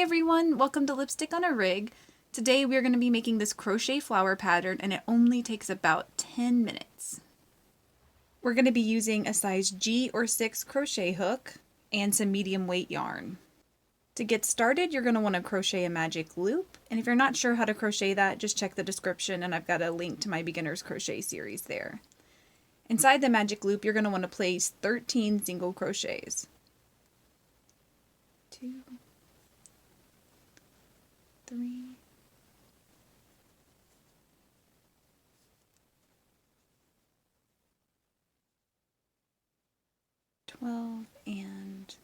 everyone, welcome to Lipstick on a Rig. Today we're going to be making this crochet flower pattern and it only takes about 10 minutes. We're going to be using a size G or 6 crochet hook and some medium weight yarn. To get started, you're going to want to crochet a magic loop, and if you're not sure how to crochet that, just check the description and I've got a link to my beginner's crochet series there. Inside the magic loop, you're going to want to place 13 single crochets. 2, 3, 12 and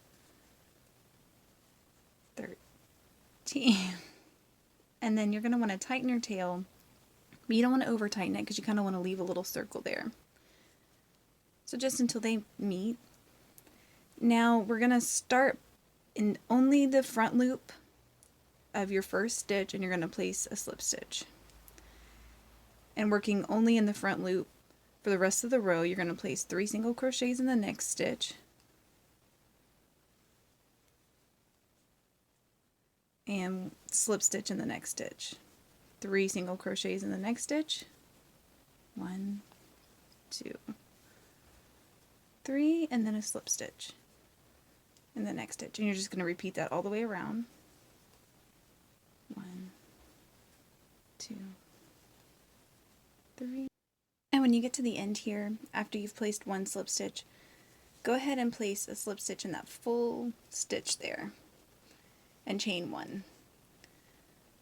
13. And then you're going to want to tighten your tail, but you don't want to over tighten it because you kind of want to leave a little circle there. So just until they meet. Now we're going to start in only the front loop of your first stitch, and you're going to place a slip stitch. And working only in the front loop for the rest of the row, you're going to place 3 single crochets in the next stitch and slip stitch in the next stitch. 3 single crochets in the next stitch. 1, 2, 3, and then a slip stitch in the next stitch. And you're just going to repeat that all the way around. 1, 2, 3. And when you get to the end here, after you've placed 1 slip stitch, go ahead and place a slip stitch in that full stitch there and chain 1.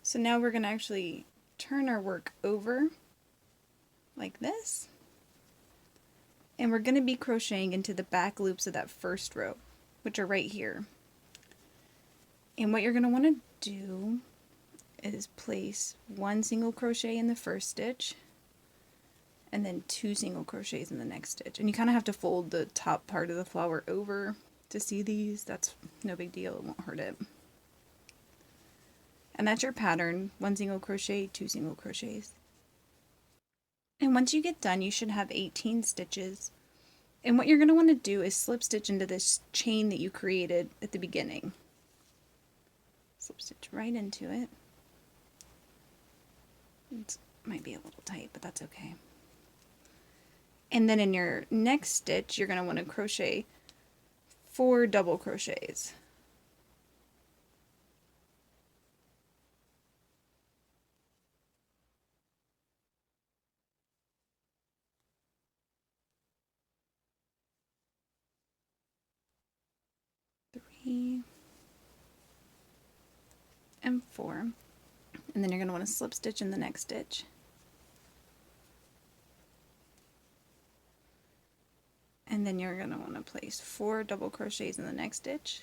So now we're going to actually turn our work over like this, and we're going to be crocheting into the back loops of that first row, which are right here. And what you're going to want to do is place 1 single crochet in the first stitch and then 2 single crochets in the next stitch. And you kind of have to fold the top part of the flower over to see these. That's no big deal, it won't hurt it. And that's your pattern, 1 single crochet, 2 single crochets. And once you get done, you should have 18 stitches. And what you're going to want to do is slip stitch into this chain that you created at the beginning. Slip stitch right into it. It might be a little tight, but that's okay. And then in your next stitch, you're going to want to crochet 4 double crochets. And 4, and then you're going to want to slip stitch in the next stitch, and then you're going to want to place 4 double crochets in the next stitch,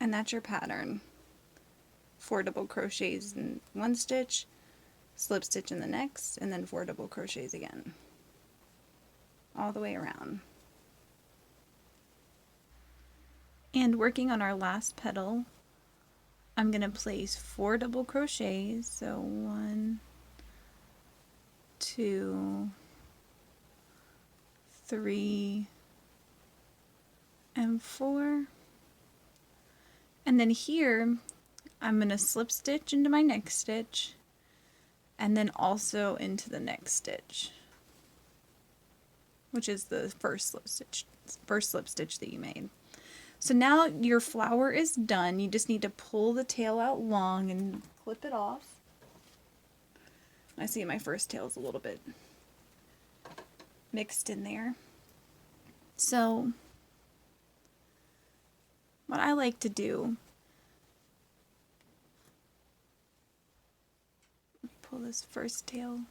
and that's your pattern. 4 double crochets in one stitch, slip stitch in the next, and then 4 double crochets again, all the way around. And working on our last petal, I'm going to place 4 double crochets, so 1, 2, 3, and 4. And then here, I'm going to slip stitch into my next stitch, and then also into the next stitch, which is the first slip stitch that you made. So now your flower is done. You just need to pull the tail out long and clip it off. I see my first tail is a little bit mixed in there. So what I like to do, pull this first tail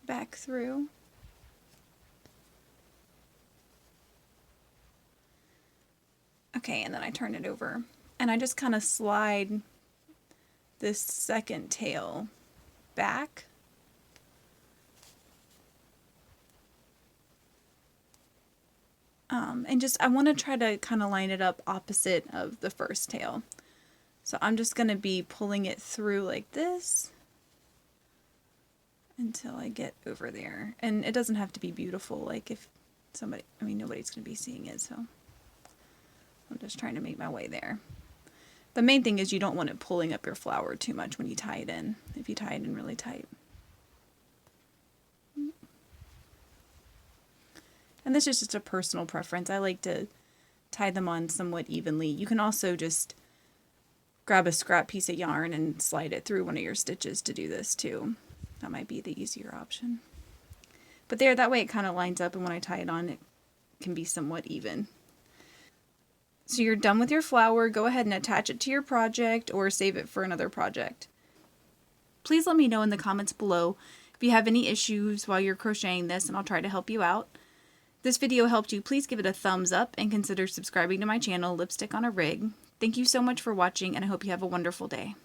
back through. Okay, and then I turn it over, and I just kind of slide this second tail back. And just, I want to try to kind of line it up opposite of the first tail. So I'm just going to be pulling it through like this until I get over there. And it doesn't have to be beautiful. Like if nobody's going to be seeing it, so I'm just trying to make my way there. The main thing is you don't want it pulling up your flower too much when you tie it in, if you tie it in really tight. And this is just a personal preference. I like to tie them on somewhat evenly. You can also just grab a scrap piece of yarn and slide it through one of your stitches to do this too. That might be the easier option. But there, that way it kind of lines up, and when I tie it on, it can be somewhat even. So you're done with your flower. Go ahead and attach it to your project or save it for another project. Please let me know in the comments below if you have any issues while you're crocheting this, and I'll try to help you out. If this video helped you, please give it a thumbs up and consider subscribing to my channel, Lipstick on a Rig. Thank you so much for watching, and I hope you have a wonderful day.